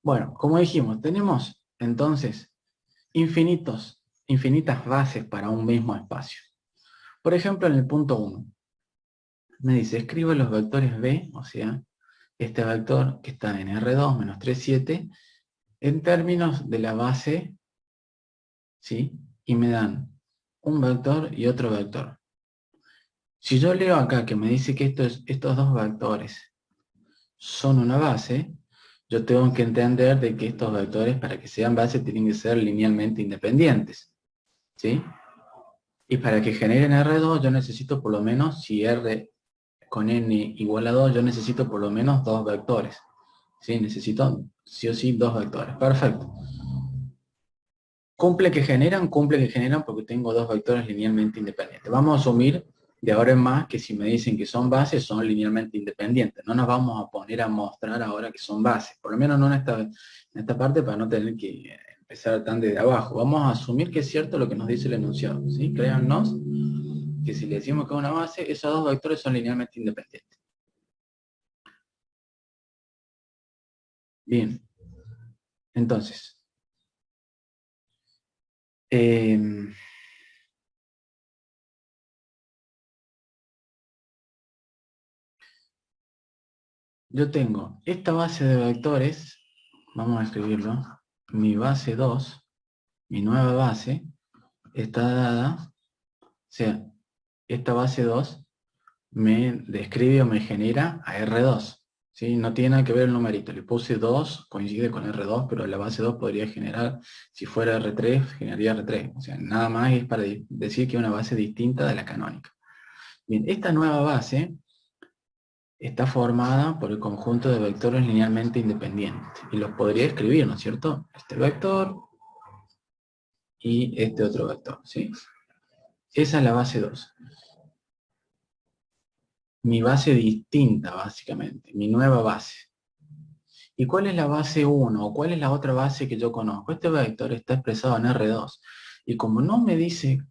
Bueno, como dijimos, tenemos entonces infinitas bases para un mismo espacio. Por ejemplo, en el punto 1, me dice, escribe los vectores B, o sea, este vector que está en R2 menos 3, 7, en términos de la base, ¿sí? Y me dan un vector y otro vector. Si yo leo acá que me dice que estos dos vectores son una base, yo tengo que entender de que estos vectores, para que sean base, tienen que ser linealmente independientes, ¿sí? Y para que generen R2, yo necesito por lo menos, si R con n igual a 2, yo necesito por lo menos dos vectores, ¿sí? Necesito sí o sí dos vectores. Perfecto. Cumple que generan porque tengo dos vectores linealmente independientes. Vamos a asumir de ahora en más que si me dicen que son bases, son linealmente independientes. No nos vamos a poner a mostrar ahora que son bases, por lo menos no en esta parte para no tener que empezar tan desde abajo. Vamos a asumir que es cierto lo que nos dice el enunciado, ¿sí? Créannos que si le decimos que es una base, esos dos vectores son linealmente independientes. Bien, entonces, yo tengo esta base de vectores, vamos a escribirlo, mi base 2, mi nueva base, está dada, o sea, esta base 2 me describe o me genera a R2, ¿sí? No tiene nada que ver el numerito, le puse 2, coincide con R2, pero la base 2 podría generar, si fuera R3, generaría R3, o sea, nada más es para decir que es una base distinta de la canónica. Bien, esta nueva base está formada por el conjunto de vectores linealmente independientes. Y los podría escribir, ¿no es cierto? Este vector y este otro vector, ¿sí? Esa es la base 2. Mi base distinta, básicamente. Mi nueva base. ¿Y cuál es la base 1? ¿O cuál es la otra base que yo conozco? Este vector está expresado en R2. Y como no me dice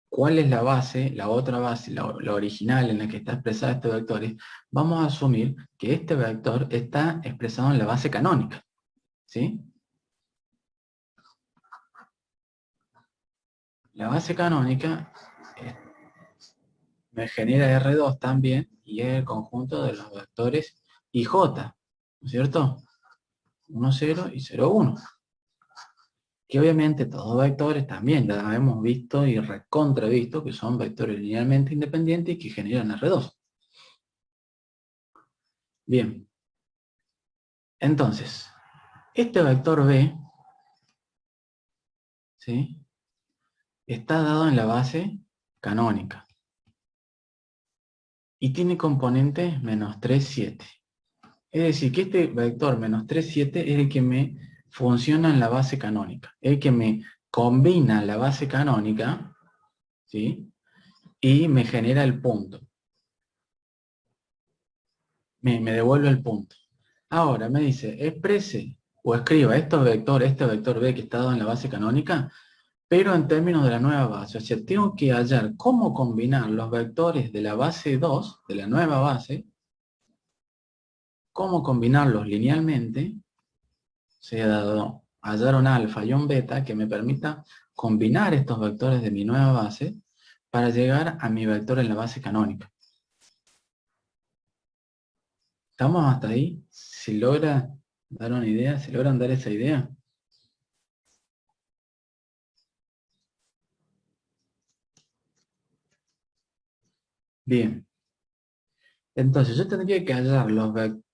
cuál es la base, la otra base, la original en la que está expresada este vector, vamos a asumir que este vector está expresado en la base canónica, ¿sí? La base canónica me genera R2 también, y es el conjunto de los vectores IJ, ¿no es cierto? 1, 0 y 0, 1. Que obviamente todos vectores también ya hemos visto y recontravisto que son vectores linealmente independientes y que generan R2. Bien. Entonces, este vector B, ¿sí? Está dado en la base canónica. Y tiene componentes menos 3, 7. Es decir, que este vector menos 3, 7 es el que me funciona en la base canónica. El que me combina la base canónica, ¿sí? Y me genera el punto. Me devuelve el punto. Ahora me dice, exprese o escriba este vector B que está dado en la base canónica, pero en términos de la nueva base. O sea, tengo que hallar cómo combinar los vectores de la base 2, de la nueva base, cómo combinarlos linealmente, sea dado hallar un alfa y un beta que me permita combinar estos vectores de mi nueva base para llegar a mi vector en la base canónica. ¿Estamos hasta ahí? ¿Se logra dar una idea? ¿Se logran dar esa idea? Bien. Entonces yo tendría que hallar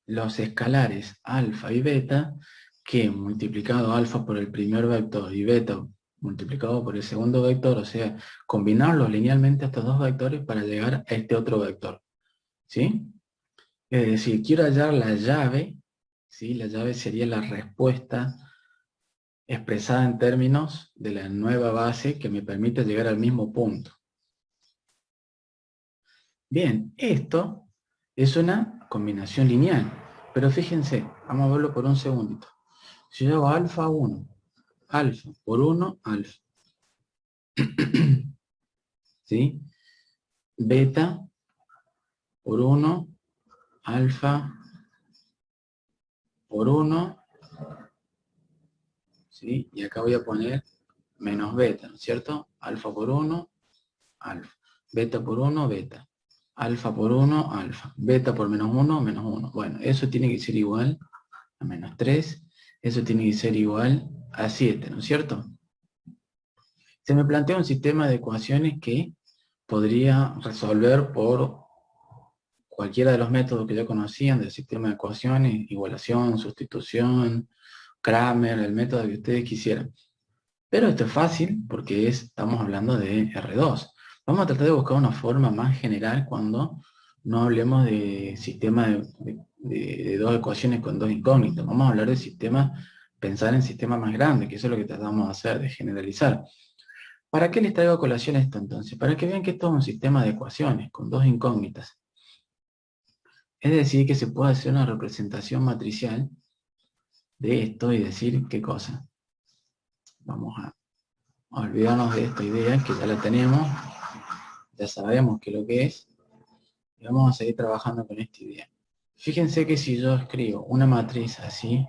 los escalares alfa y beta, que multiplicado alfa por el primer vector y beta multiplicado por el segundo vector, o sea, combinarlos linealmente estos dos vectores para llegar a este otro vector. ¿Sí? Es decir, quiero hallar la llave, ¿sí? La llave sería la respuesta expresada en términos de la nueva base que me permite llegar al mismo punto. Bien, esto es una combinación lineal, pero fíjense, vamos a verlo por un segundito. Si yo hago alfa 1, alfa por 1, alfa, ¿sí? Beta por 1, alfa por 1, ¿sí? Y acá voy a poner menos beta, ¿no es cierto? Alfa por 1, alfa. Beta por 1, beta. Alfa por 1, alfa. Beta por menos 1, menos 1. Bueno, eso tiene que ser igual a menos 3. Eso tiene que ser igual a 7, ¿no es cierto? Se me plantea un sistema de ecuaciones que podría resolver por cualquiera de los métodos que ya conocían del sistema de ecuaciones, igualación, sustitución, Kramer, el método que ustedes quisieran. Pero esto es fácil porque estamos hablando de R2. Vamos a tratar de buscar una forma más general cuando no hablemos de sistema de dos ecuaciones con dos incógnitas. Vamos a hablar de sistemas, pensar en sistemas más grandes, que eso es lo que tratamos de hacer, de generalizar. ¿Para qué les traigo a colación esto entonces? Para que vean que esto es un sistema de ecuaciones con dos incógnitas. Es decir, que se puede hacer una representación matricial de esto y decir qué cosa. Vamos a olvidarnos de esta idea que ya la tenemos, ya sabemos qué es lo que es, y vamos a seguir trabajando con esta idea. Fíjense que si yo escribo una matriz así,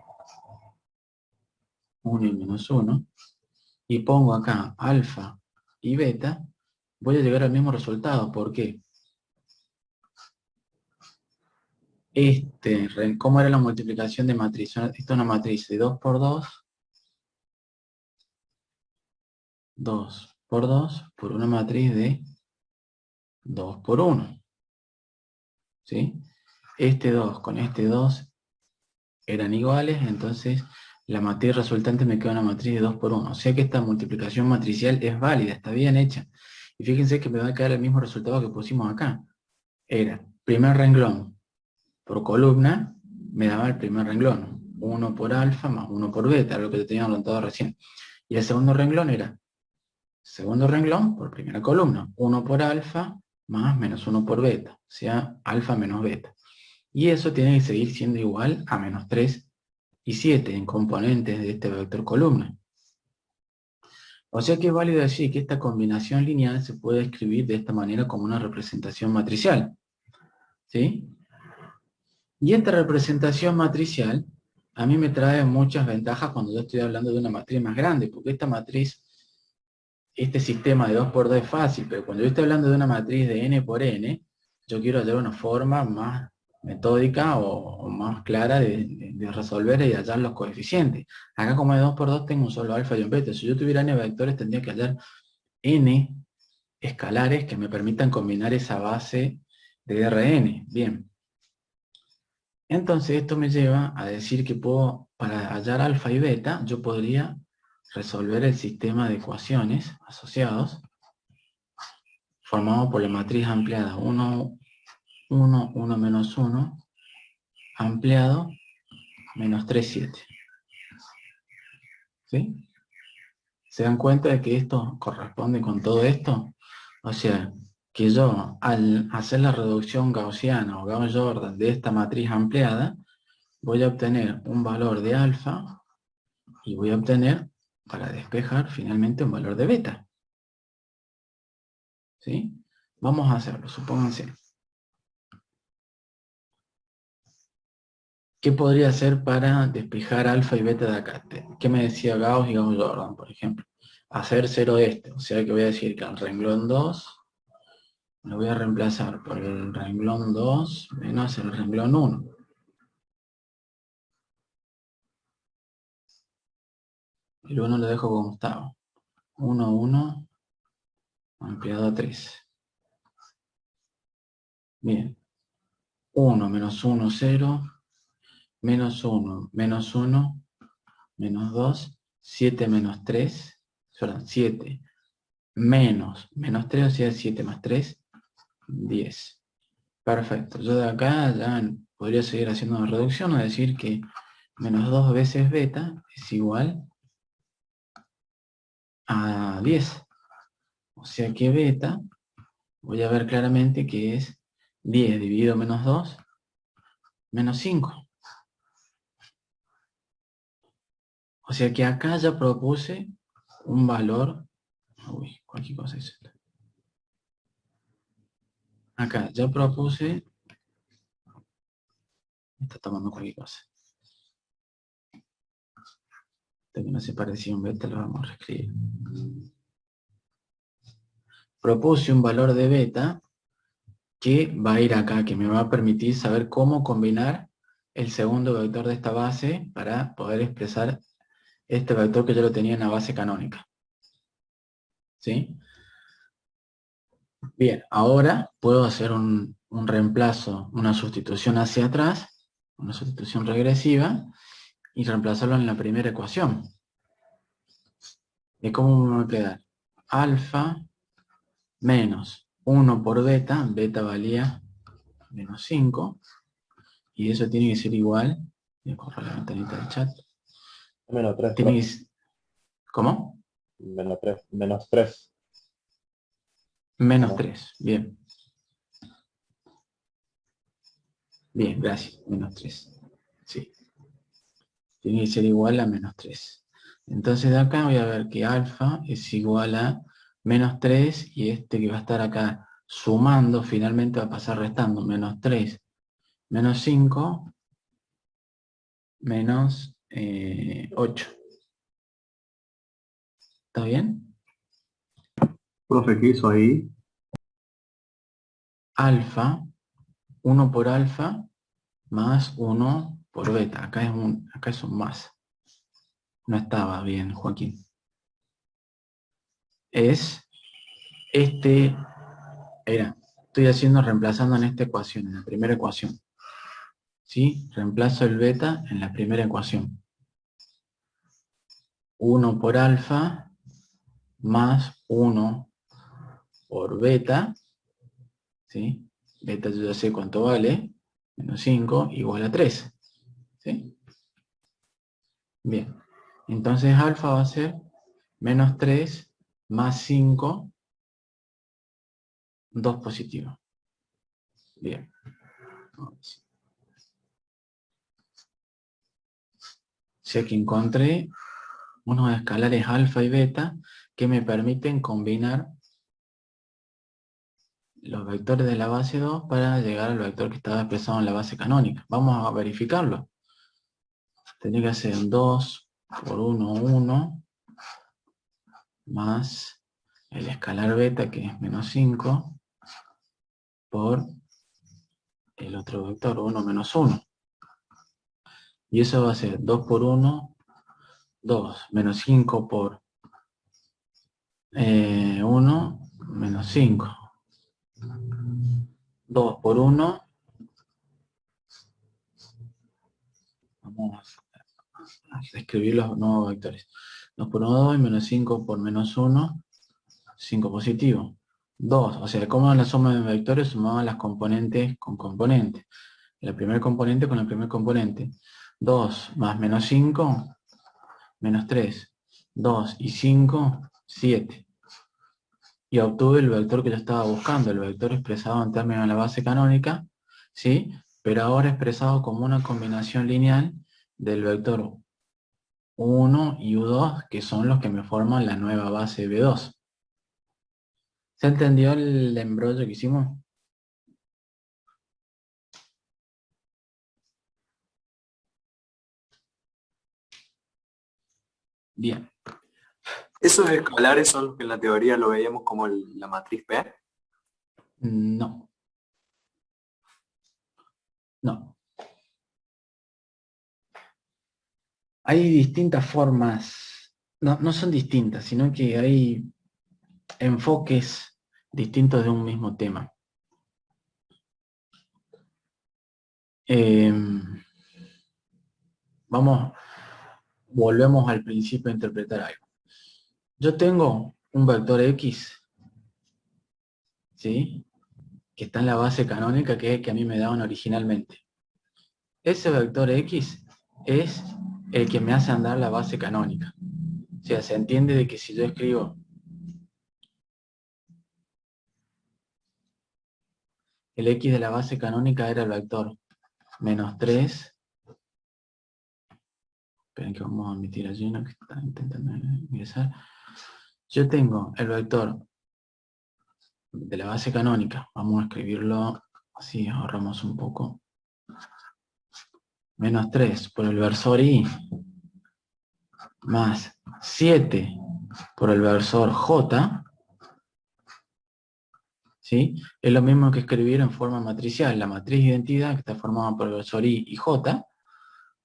1 y menos 1, y pongo acá alfa y beta, voy a llegar al mismo resultado. ¿Por qué? ¿Cómo era la multiplicación de matriz? Esta es una matriz de 2 por 2, 2 por 2, por una matriz de 2 por 1. ¿Sí? Este 2 con este 2 eran iguales, entonces la matriz resultante me queda una matriz de 2 por 1. O sea que esta multiplicación matricial es válida, está bien hecha. Y fíjense que me va a quedar el mismo resultado que pusimos acá. Era primer renglón por columna, me daba el primer renglón. 1 por alfa más 1 por beta, lo que te tenía anotado recién. Y el segundo renglón era segundo renglón por primera columna. 1 por alfa más menos 1 por beta. O sea, alfa menos beta. Y eso tiene que seguir siendo igual a menos 3 y 7 en componentes de este vector columna. O sea que es válido decir que esta combinación lineal se puede escribir de esta manera como una representación matricial. ¿Sí? Y esta representación matricial a mí me trae muchas ventajas cuando yo estoy hablando de una matriz más grande, porque esta matriz, este sistema de 2 por 2 es fácil, pero cuando yo estoy hablando de una matriz de n por n, yo quiero hallar una forma más metódica o más clara de resolver y de hallar los coeficientes. Acá como es 2 por 2 tengo un solo alfa y un beta. Si yo tuviera n vectores tendría que hallar n escalares que me permitan combinar esa base de Rn. Bien. Entonces esto me lleva a decir que para hallar alfa y beta, yo podría resolver el sistema de ecuaciones asociados formado por la matriz ampliada 1, 1, 1 menos 1, ampliado menos 3, 7. ¿Sí? ¿Se dan cuenta de que esto corresponde con todo esto? O sea, que yo al hacer la reducción gaussiana o Gauss-Jordan de esta matriz ampliada, voy a obtener un valor de alfa y voy a obtener, para despejar, finalmente un valor de beta. ¿Sí? Vamos a hacerlo, supónganse. ¿Qué podría hacer para despejar alfa y beta de acá? ¿Qué me decía Gauss y Gauss-Jordan, por ejemplo? Hacer 0 este, o sea que voy a decir que al renglón 2 lo voy a reemplazar por el renglón 2 menos el renglón 1. El 1 lo dejo como estaba. 1, 1, ampliado a 3. Bien. 1 menos 1, 0. Menos 1, menos 1, menos 2, 7 menos 3, perdón, 7 menos 3, o sea, 7 más 3, 10. Perfecto. Yo de acá ya podría seguir haciendo una reducción, es decir que menos 2 veces beta es igual a 10. O sea que beta, voy a ver claramente que es 10 dividido menos 2, menos 5. O sea que acá ya propuse un valor, uy, cualquier cosa es esto. Acá ya propuse, está tomando cualquier cosa. Esto que no se parecía a un beta lo vamos a reescribir. Propuse un valor de beta que va a ir acá, que me va a permitir saber cómo combinar el segundo vector de esta base para poder expresar este vector que yo lo tenía en la base canónica. ¿Sí? Bien, ahora puedo hacer un reemplazo, una sustitución hacia atrás, una sustitución regresiva, y reemplazarlo en la primera ecuación. ¿De cómo me va a quedar? Alfa menos 1 por beta, beta valía menos 5, y eso tiene que ser igual, voy a correr la ventanita del chat, Menos 3, tiene profe. que, ¿cómo? Menos 3. Menos 3. Menos ¿No? 3, bien. Bien, gracias, menos 3. Sí, tiene que ser igual a menos 3. Entonces de acá voy a ver que alfa es igual a menos 3, y este que va a estar acá sumando, finalmente va a pasar restando, menos 3, menos 5, menos 8. ¿Está bien? Profe, ¿qué hizo ahí? Alfa, 1 por alfa, más 1 por beta. Acá es un más. No estaba bien, Joaquín. Es estoy haciendo, reemplazando en esta ecuación, en la primera ecuación. ¿Sí? Reemplazo el beta en la primera ecuación. 1 por alfa más 1 por beta, ¿sí? Beta yo ya sé cuánto vale, menos 5 igual a 3. ¿Sí? Bien. Entonces alfa va a ser menos 3 más 5, 2 positivo. Bien. O sea que encontré unos escalares alfa y beta que me permiten combinar los vectores de la base 2 para llegar al vector que estaba expresado en la base canónica. Vamos a verificarlo. Tendría que ser 2 por 1, 1, más el escalar beta, que es menos 5, por el otro vector, 1 menos 1. Y eso va a ser 2 por 1, 2, menos 5 por 1, menos 5. 2 por 1, vamos a escribir los nuevos vectores. 2 por 1, 2, y menos 5 por menos 1, 5 positivo. 2, o sea, como la suma de vectores sumaban las componentes con componentes. El primer componente con el primer componente. 2 más menos 5, menos 3. 2 y 5, 7. Y obtuve el vector que yo estaba buscando, el vector expresado en términos de la base canónica, ¿sí? Pero ahora expresado como una combinación lineal del vector 1 y U2, que son los que me forman la nueva base B2. ¿Se entendió el embrollo que hicimos? Bien. ¿Esos escalares son los que en la teoría lo veíamos como la matriz P? No. No. Hay distintas formas, no son distintas, sino que hay enfoques distintos de un mismo tema. Volvemos al principio a interpretar algo. Yo tengo un vector X, ¿sí? Que está en la base canónica que a mí me daban originalmente. Ese vector X es el que me hace andar la base canónica. O sea, se entiende de que si yo escribo el X de la base canónica era el vector menos 3. Esperen que vamos a omitir allí uno que está intentando ingresar. Yo tengo el vector de la base canónica. Vamos a escribirlo así, ahorramos un poco. Menos 3 por el versor I. más 7 por el versor J, ¿sí? Es lo mismo que escribir en forma matricial, la matriz de identidad que está formada por el versor I y J,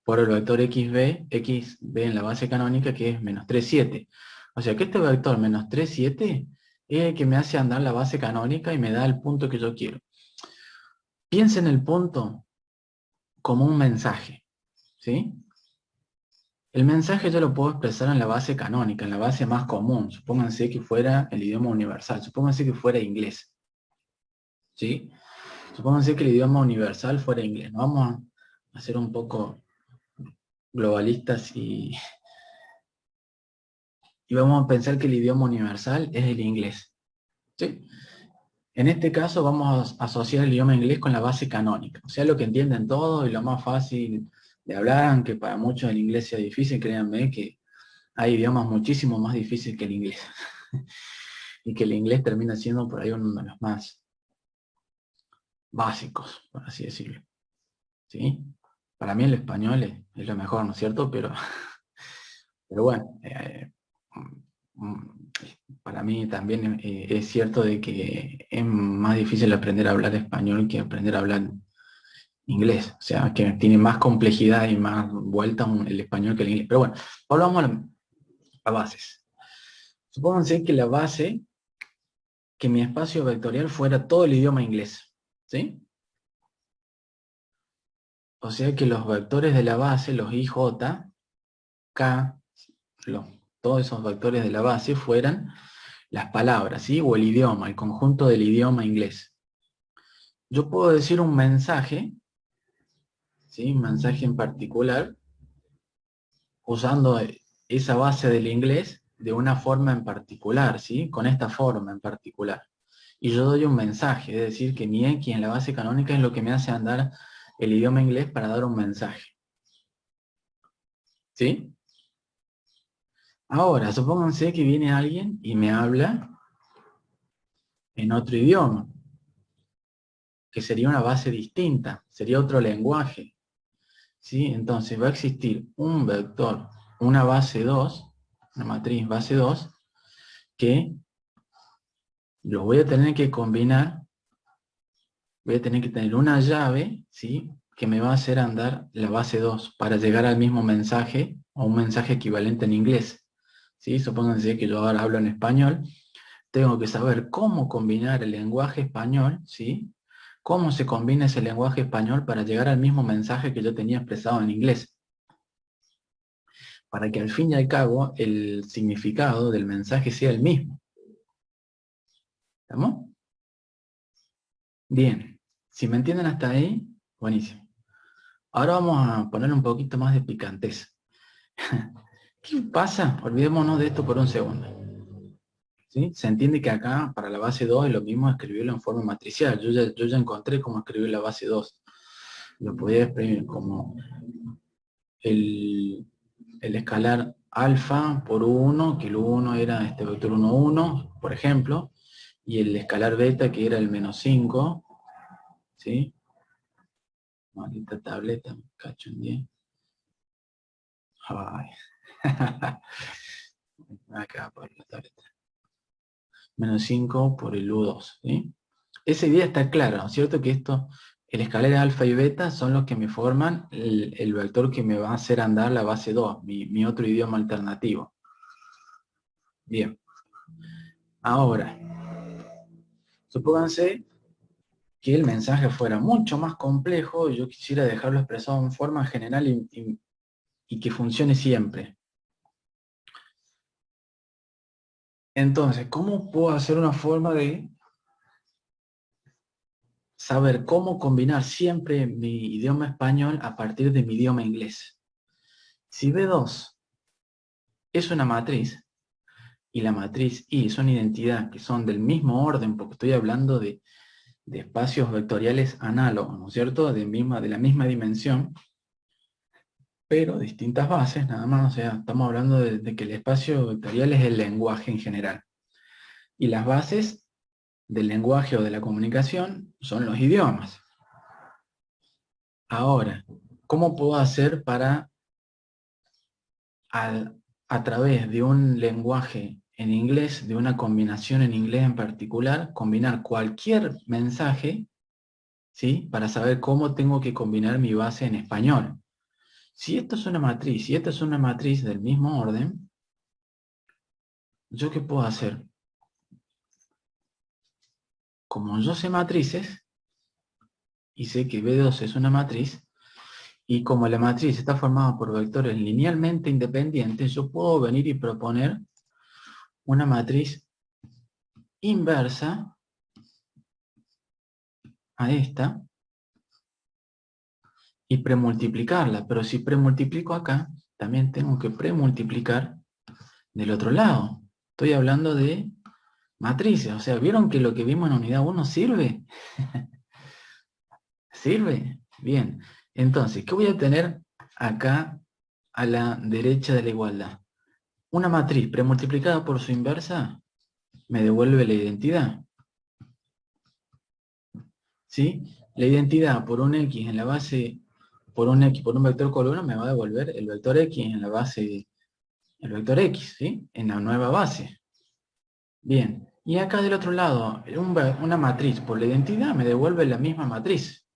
por el vector xb en la base canónica que es menos 3, 7. O sea que este vector menos 3, 7 es el que me hace andar la base canónica y me da el punto que yo quiero. Piensa en el punto como un mensaje, ¿sí? El mensaje yo lo puedo expresar en la base canónica, en la base más común. Supónganse que fuera el idioma universal, supónganse que fuera inglés, ¿sí? Supónganse que el idioma universal fuera inglés. Nos vamos a hacer un poco globalistas y vamos a pensar que el idioma universal es el inglés, ¿sí? En este caso vamos a asociar el idioma inglés con la base canónica, o sea, lo que entienden todos y lo más fácil de hablar, aunque para muchos el inglés sea difícil, créanme que hay idiomas muchísimo más difíciles que el inglés. Y que el inglés termina siendo por ahí uno de los más básicos, por así decirlo, ¿sí? Para mí el español es lo mejor, ¿no es cierto? Pero bueno, para mí también es cierto de que es más difícil aprender a hablar español que aprender a hablar inglés. O sea, que tiene más complejidad y más vuelta el español que el inglés. Pero bueno, volvamos a bases. Supónganse que la base, que mi espacio vectorial fuera todo el idioma inglés, ¿sí? O sea que los vectores de la base, los I, J, K, todos esos vectores de la base fueran las palabras, ¿sí? O el idioma, el conjunto del idioma inglés. Yo puedo decir un mensaje, ¿sí? Un mensaje en particular, usando esa base del inglés de una forma en particular, ¿sí? Con esta forma en particular. Y yo doy un mensaje, es decir, que mi X en la base canónica es lo que me hace andar el idioma inglés para dar un mensaje. ¿Sí? Ahora, supónganse que viene alguien y me habla en otro idioma, que sería una base distinta, sería otro lenguaje, ¿sí? Entonces va a existir un vector, una base 2, una matriz base 2, que lo voy a tener que combinar, voy a tener que tener una llave, ¿sí? Que me va a hacer andar la base 2 para llegar al mismo mensaje, o un mensaje equivalente en inglés, ¿sí? Supónganse que yo ahora hablo en español, tengo que saber cómo combinar el lenguaje español, ¿sí? Cómo se combina ese lenguaje español para llegar al mismo mensaje que yo tenía expresado en inglés. Para que al fin y al cabo el significado del mensaje sea el mismo. ¿Estamos? Bien. Si me entienden hasta ahí, buenísimo. Ahora vamos a poner un poquito más de picantez. ¿Qué pasa? Olvidémonos de esto por un segundo. ¿Sí? Se entiende que acá, para la base 2, es lo mismo escribirlo en forma matricial. Yo ya encontré cómo escribir la base 2. Lo podía escribir como el escalar alfa por 1, que el 1 era este vector 1, 1, por ejemplo, y el escalar beta, que era el menos 5, ¿sí? Maldita tableta, me cacho en 10. Ay. Acá por la tableta. Menos 5 por el U2, ¿sí? Esa idea está clara, ¿no es cierto? Que esto, el escalar alfa y beta son los que me forman el vector que me va a hacer andar la base 2, mi otro idioma alternativo. Bien. Ahora, supónganse que el mensaje fuera mucho más complejo y yo quisiera dejarlo expresado en forma general y que funcione siempre. Entonces, ¿cómo puedo hacer una forma de saber cómo combinar siempre mi idioma español a partir de mi idioma inglés? Si B2 es una matriz, y la matriz I es una identidad que son del mismo orden, porque estoy hablando de espacios vectoriales análogos, ¿no es cierto? De la misma dimensión, pero distintas bases, nada más. O sea, estamos hablando de que el espacio vectorial es el lenguaje en general. Y las bases del lenguaje o de la comunicación son los idiomas. Ahora, ¿cómo puedo hacer para a través de un lenguaje en inglés, de una combinación en inglés en particular, combinar cualquier mensaje, ¿sí? Para saber cómo tengo que combinar mi base en español. Si esto es una matriz, y esta es una matriz del mismo orden, ¿yo qué puedo hacer? Como yo sé matrices, y sé que B2 es una matriz, y como la matriz está formada por vectores linealmente independientes, yo puedo venir y proponer una matriz inversa a esta, y premultiplicarla. Pero si premultiplico acá, también tengo que premultiplicar del otro lado. Estoy hablando de matrices. O sea, ¿vieron que lo que vimos en unidad 1 sirve? ¿Sirve? Bien. Entonces, ¿qué voy a tener acá a la derecha de la igualdad? Una matriz premultiplicada por su inversa me devuelve la identidad. ¿Sí? La identidad por un X en la base, por un X, por un vector columna, me va a devolver el vector X en la base, el vector X, ¿sí? En la nueva base. Bien. Y acá del otro lado, una matriz por la identidad me devuelve la misma matriz.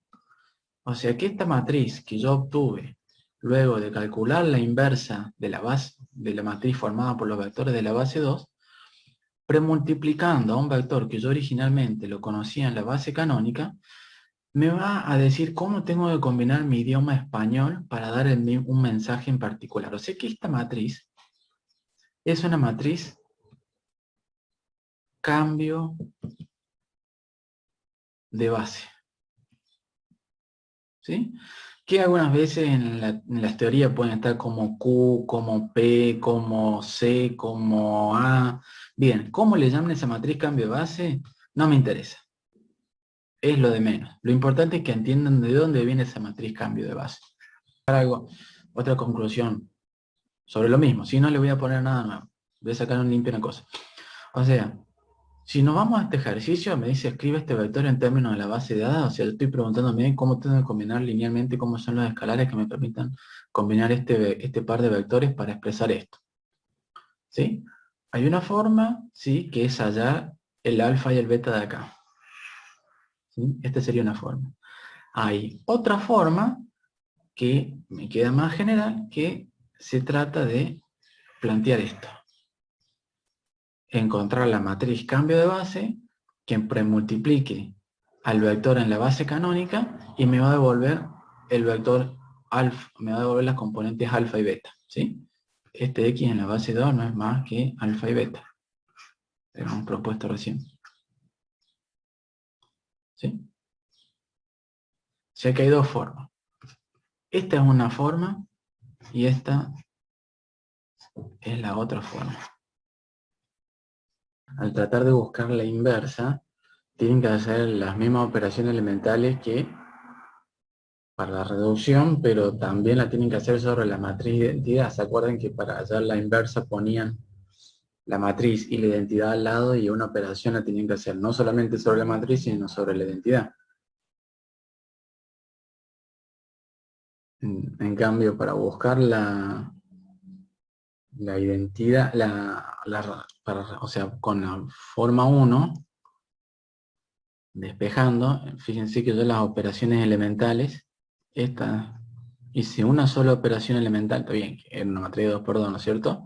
O sea que esta matriz que yo obtuve luego de calcular la inversa de la base, de la matriz formada por los vectores de la base 2, premultiplicando a un vector que yo originalmente lo conocía en la base canónica, me va a decir cómo tengo que combinar mi idioma español para dar un mensaje en particular. O sea que esta matriz es una matriz cambio de base. ¿Sí? Que algunas veces en las teorías pueden estar como Q, como P, como C, como A. Bien, ¿cómo le llaman a esa matriz cambio de base? No me interesa. Es lo de menos. Lo importante es que entiendan de dónde viene esa matriz cambio de base. Otra conclusión sobre lo mismo. Si no le voy a poner nada nuevo. Voy a sacar un limpio una cosa. O sea, si nos vamos a este ejercicio, me dice escribe este vector en términos de la base de datos. O sea, yo estoy preguntándome cómo tengo que combinar linealmente, cómo son los escalares que me permitan combinar este par de vectores para expresar esto. ¿Sí? Hay una forma, ¿sí? Que es hallar el alfa y el beta de acá. ¿Sí? Esta sería una forma. Hay otra forma que me queda más general, que se trata de plantear esto. Encontrar la matriz cambio de base que premultiplique al vector en la base canónica y me va a devolver el vector alfa, me va a devolver las componentes alfa y beta, ¿sí? Este X en la base 2 no es más que alfa y beta. Lo hemos propuesto recién. ¿Sí? O sea que hay dos formas. Esta es una forma y esta es la otra forma. Al tratar de buscar la inversa, tienen que hacer las mismas operaciones elementales que para la reducción, pero también la tienen que hacer sobre la matriz de identidad. ¿Se acuerdan que para hallar la inversa ponían la matriz y la identidad al lado y una operación la tenían que hacer no solamente sobre la matriz, sino sobre la identidad? En cambio, para buscar la identidad, o sea, con la forma 1, despejando, fíjense que yo las operaciones elementales, esta, hice una sola operación elemental, está bien, que era una matriz de 2 por 2, ¿no es cierto?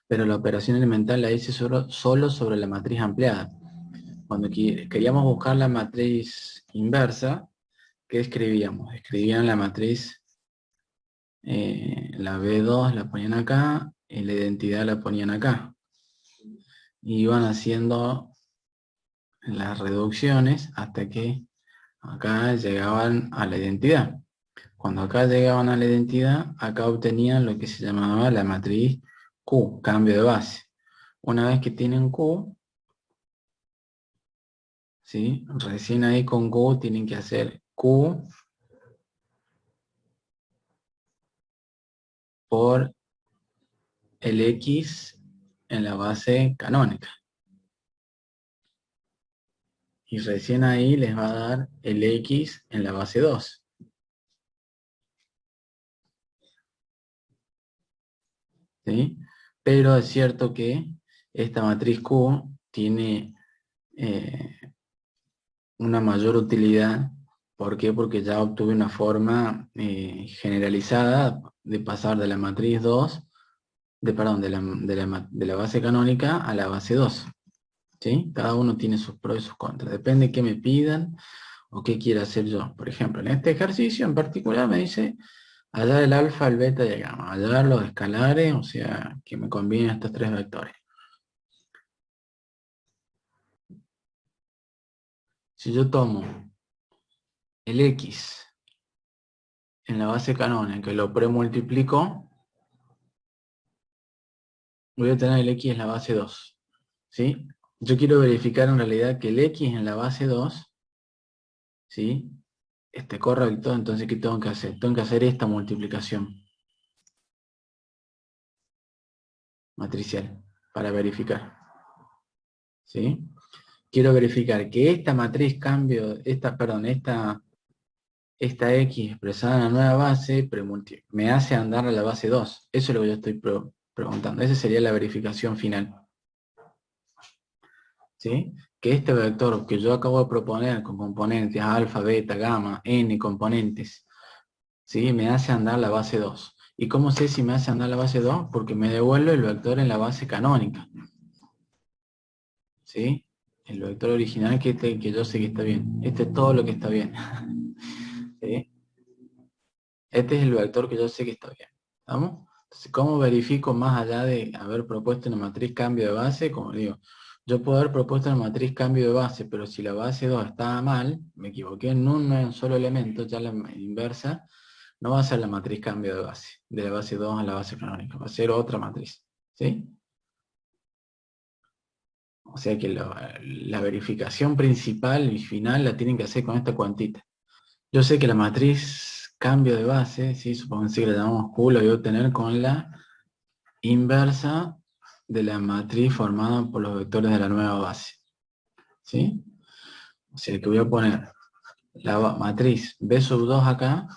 Pero la operación elemental la hice solo sobre la matriz ampliada. Cuando queríamos buscar la matriz inversa, ¿qué escribíamos? Escribían la matriz, la B2 la ponían acá, y la identidad la ponían acá. Y iban haciendo las reducciones hasta que acá llegaban a la identidad. Cuando acá llegaban a la identidad, acá obtenían lo que se llamaba la matriz Q, cambio de base. Una vez que tienen Q, ¿sí? Recién ahí con Q tienen que hacer Q por el X en la base canónica. Y recién ahí les va a dar el X en la base 2. ¿Sí? pero es cierto que esta matriz Q tiene una mayor utilidad. ¿Por qué? Porque ya obtuve una forma generalizada de pasar de la matriz 2, de la base canónica a la base 2. ¿Sí? Cada uno tiene sus pros y sus contras. Depende de qué me pidan o qué quiera hacer yo. Por ejemplo, en este ejercicio en particular me dice hallar el alfa, el beta y el gamma. Hallar los escalares, o sea, que me combinen estos tres vectores. Si yo tomo el X en la base canónica y lo premultiplico, voy a tener el X en la base 2. ¿Sí? Yo quiero verificar en realidad que el X en la base 2, ¿sí?, esté correcto. Entonces, ¿qué tengo que hacer? Tengo que hacer esta multiplicación matricial para verificar. ¿Sí? Quiero verificar que esta matriz esta X expresada en la nueva base me hace andar a la base 2. Eso es lo que yo estoy preguntando. Esa sería la verificación final. ¿Sí? Que este vector que yo acabo de proponer con componentes alfa, beta, gamma, n componentes, ¿sí?, me hace andar la base 2. ¿Y cómo sé si me hace andar la base 2? Porque me devuelve el vector en la base canónica. ¿Sí? El vector original que yo sé que está bien. Este es todo lo que está bien. ¿Sí? Este es el vector que yo sé que está bien. ¿Estamos? Entonces, ¿cómo verifico más allá de haber propuesto una matriz cambio de base? Como digo, yo puedo haber propuesto una matriz cambio de base, pero si la base 2 estaba mal, me equivoqué en un solo elemento, ya la inversa, no va a ser la matriz cambio de base, de la base 2 a la base canónica, va a ser otra matriz. ¿Sí? O sea que la verificación principal y final la tienen que hacer con esta cuantita. Yo sé que la matriz cambio de base, ¿sí?, supónganse que la llamamos Q, la voy a obtener con la inversa de la matriz formada por los vectores de la nueva base. ¿Sí? O sea que voy a poner la matriz B sub 2 acá,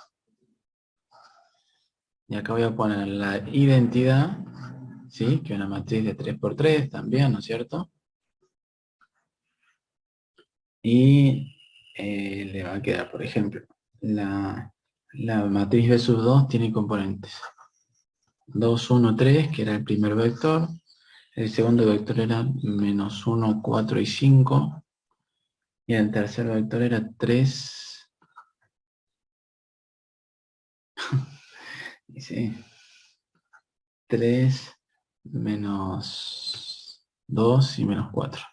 y acá voy a poner la identidad, ¿sí?, que es una matriz de 3×3 también, ¿no es cierto? Y le va a quedar, por ejemplo, la matriz B sub 2 tiene componentes 2, 1, 3, que era el primer vector. El segundo vector era menos 1, 4 y 5. Y el tercer vector era 3. Dice 3, menos 2 y menos 4.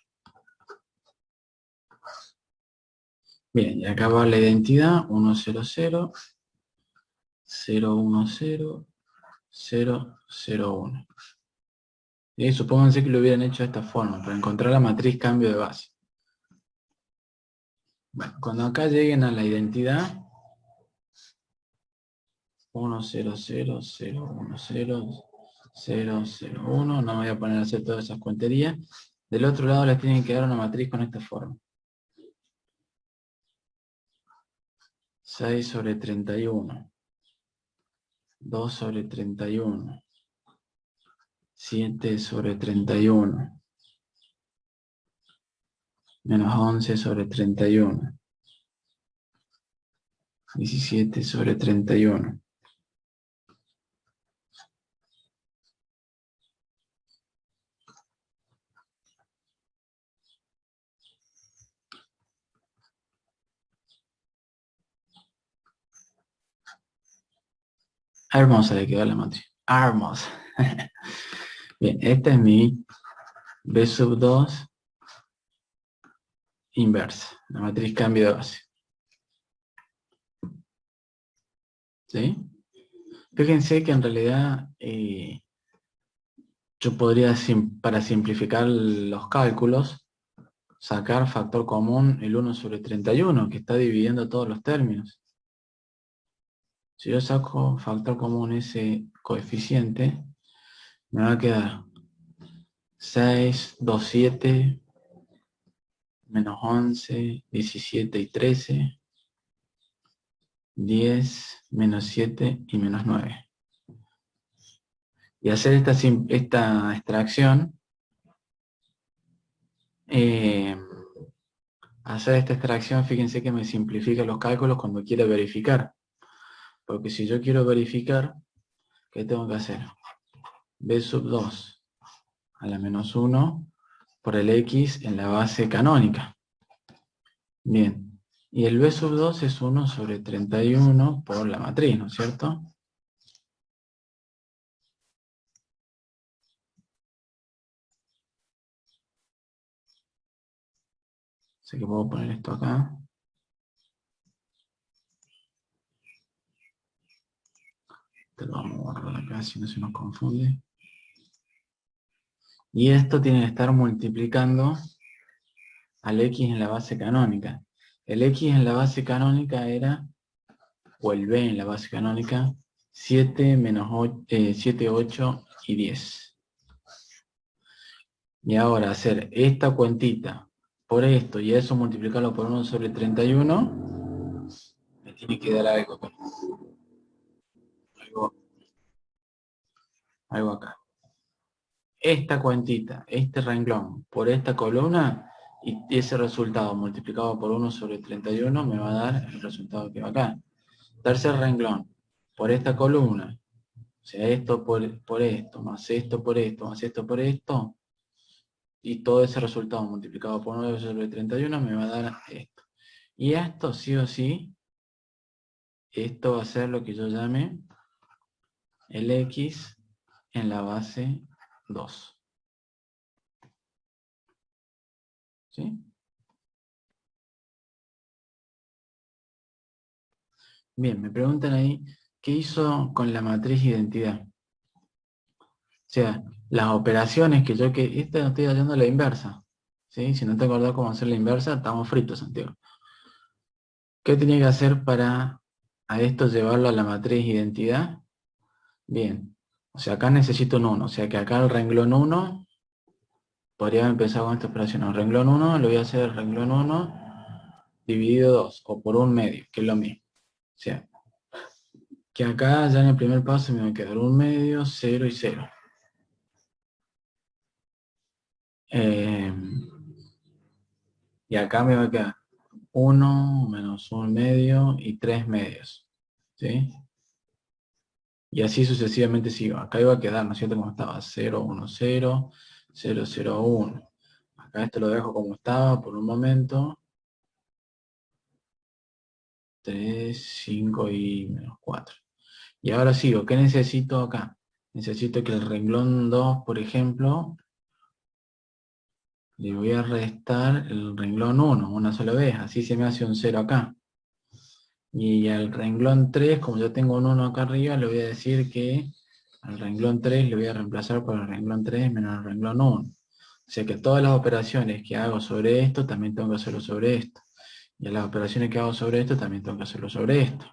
Bien, y acá va la identidad 1, 0, 0, 0, 1, 0, 0, 0, 1. Y supónganse que lo hubieran hecho de esta forma, para encontrar la matriz cambio de base. Bueno, cuando acá lleguen a la identidad 1, 0, 0, 0, 1, 0, 0, 0, 1, no me voy a poner a hacer todas esas cuenterías. Del otro lado les tienen que dar una matriz con esta forma. 6 sobre 31. 2 sobre 31. 7 sobre 31. Menos 11 sobre 31. 17 sobre 31. Hermosa le quedó la matriz. Hermosa. Bien, esta es mi B sub 2 inversa. La matriz cambio de base. ¿Sí? Fíjense que en realidad yo podría, para simplificar los cálculos, sacar factor común el 1 sobre 31, que está dividiendo todos los términos. Si yo saco factor común ese coeficiente, me va a quedar 6, 2, 7, menos 11, 17 y 13, 10, menos 7 y menos 9. Y hacer esta extracción, fíjense que me simplifica los cálculos cuando quiero verificar. Porque si yo quiero verificar, ¿qué tengo que hacer? B sub 2 a la menos 1 por el X en la base canónica. Bien, y el B sub 2 es 1 sobre 31 por la matriz, ¿no es cierto? Así que puedo poner esto acá. Esto lo vamos a borrar acá, si no se nos confunde. Y esto tiene que estar multiplicando al X en la base canónica. El X en la base canónica era, o el B en la base canónica, 7, 7, 8 y 10. Y ahora hacer esta cuentita por esto y eso multiplicarlo por 1 sobre 31, me tiene que dar algo acá. Algo acá. Esta cuentita, este renglón, por esta columna, y ese resultado multiplicado por 1 sobre 31 me va a dar el resultado que va acá. Tercer renglón, por esta columna, o sea, esto por esto, más esto por esto, más esto por esto, y todo ese resultado multiplicado por 9 sobre 31 me va a dar esto. Y esto sí o sí, esto va a ser lo que yo llame el X en la base 2. ¿Sí? Bien, me preguntan ahí, ¿qué hizo con la matriz identidad? O sea, las operaciones que esta no estoy haciendo la inversa. ¿Sí? Si no te acordás cómo hacer la inversa, estamos fritos, Santiago. ¿Qué tenía que hacer para a esto llevarlo a la matriz identidad? Bien, o sea, acá necesito un 1, o sea que acá el renglón 1, podría empezar con esta operación. El renglón 1 lo voy a hacer renglón 1 dividido 2, o por un medio, que es lo mismo. O sea, que acá ya en el primer paso me va a quedar un medio, 0 y 0. Y acá me va a quedar 1 menos 1 medio y 3 medios. ¿Sí? Y así sucesivamente sigo. Acá iba a quedar, ¿no es cierto? Como estaba 0, 1, 0, 0, 0, 1. Acá esto lo dejo como estaba por un momento. 3, 5 y menos 4. Y ahora sigo. ¿Qué necesito acá? Necesito que el renglón 2, por ejemplo, le voy a restar el renglón 1 una sola vez. Así se me hace un 0 acá. Y al renglón 3, como yo tengo un 1 acá arriba, le voy a decir que al renglón 3 le voy a reemplazar por el renglón 3 menos el renglón 1. O sea que todas las operaciones que hago sobre esto, también tengo que hacerlo sobre esto. Y las operaciones que hago sobre esto, también tengo que hacerlo sobre esto.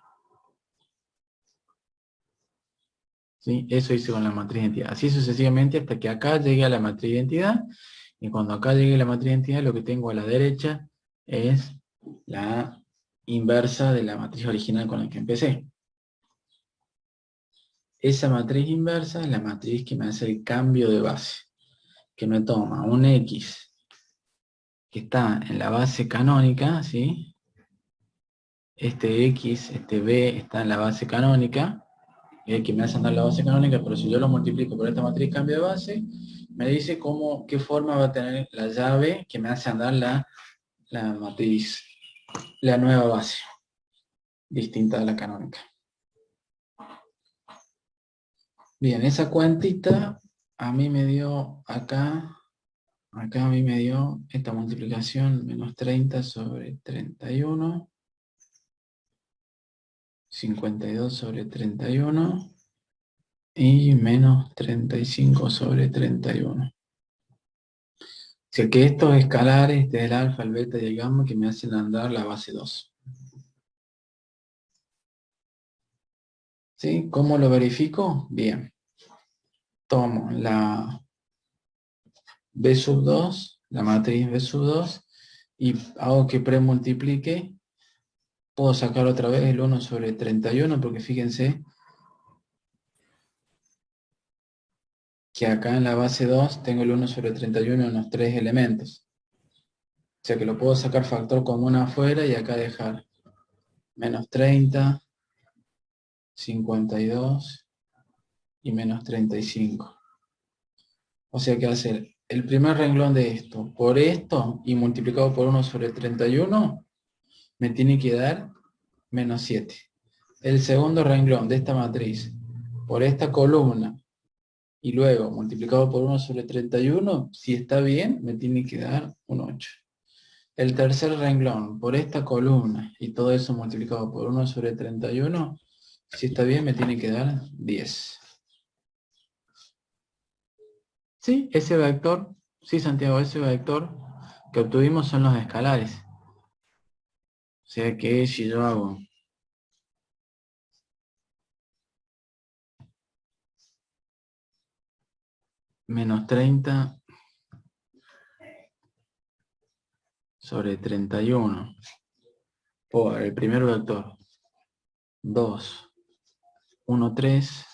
¿Sí? Eso hice con la matriz de identidad. Así sucesivamente hasta que acá llegue a la matriz de identidad. Y cuando acá llegue a la matriz de identidad, lo que tengo a la derecha es la inversa de la matriz original con la que empecé. Esa matriz inversa es la matriz que me hace el cambio de base. Que me toma un X que está en la base canónica, ¿sí? Este X, este B está en la base canónica, el que me hace andar la base canónica, pero si yo lo multiplico por esta matriz cambio de base, me dice qué forma va a tener la llave que me hace andar la matriz, la nueva base, distinta de la canónica. Bien, esa cuantita a mí me dio acá a mí me dio esta multiplicación, menos 30 sobre 31, 52 sobre 31, y menos 35 sobre 31. O sea que estos escalares del alfa, el beta y el gamma que me hacen andar la base 2. ¿Sí? ¿Cómo lo verifico? Bien. Tomo la B sub 2, la matriz B sub 2, y hago que premultiplique. Puedo sacar otra vez el 1 sobre 31, porque fíjense, que acá en la base 2 tengo el 1 sobre 31 en los 3 elementos. O sea que lo puedo sacar factor común afuera y acá dejar menos 30, 52 y menos 35. O sea que hacer el primer renglón de esto por esto y multiplicado por 1 sobre 31 me tiene que dar menos 7. El segundo renglón de esta matriz por esta columna y luego multiplicado por 1 sobre 31, si está bien, me tiene que dar un 8. El tercer renglón por esta columna y todo eso multiplicado por 1 sobre 31, si está bien, me tiene que dar 10. Sí, ese vector, sí, Santiago, ese vector que obtuvimos son los escalares. O sea que si yo hago menos 30 sobre 31 por el primer vector 2, 1, 3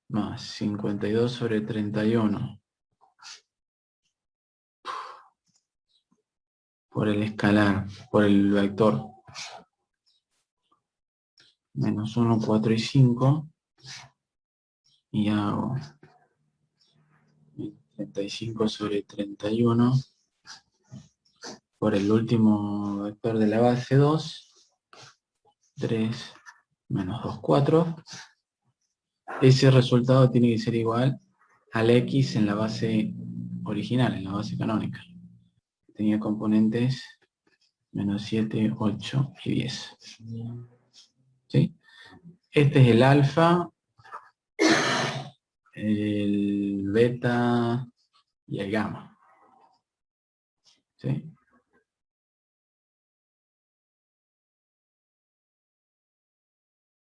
más 52 sobre 31 por el escalar, por el vector menos 1, 4 y 5 y hago 35 sobre 31 por el último vector de la base 2, 3 menos 2, 4. Ese resultado tiene que ser igual al X en la base original, en la base canónica. Tenía componentes menos 7, 8 y 10. ¿Sí? Este es el alfa, el beta y el gamma. ¿Sí?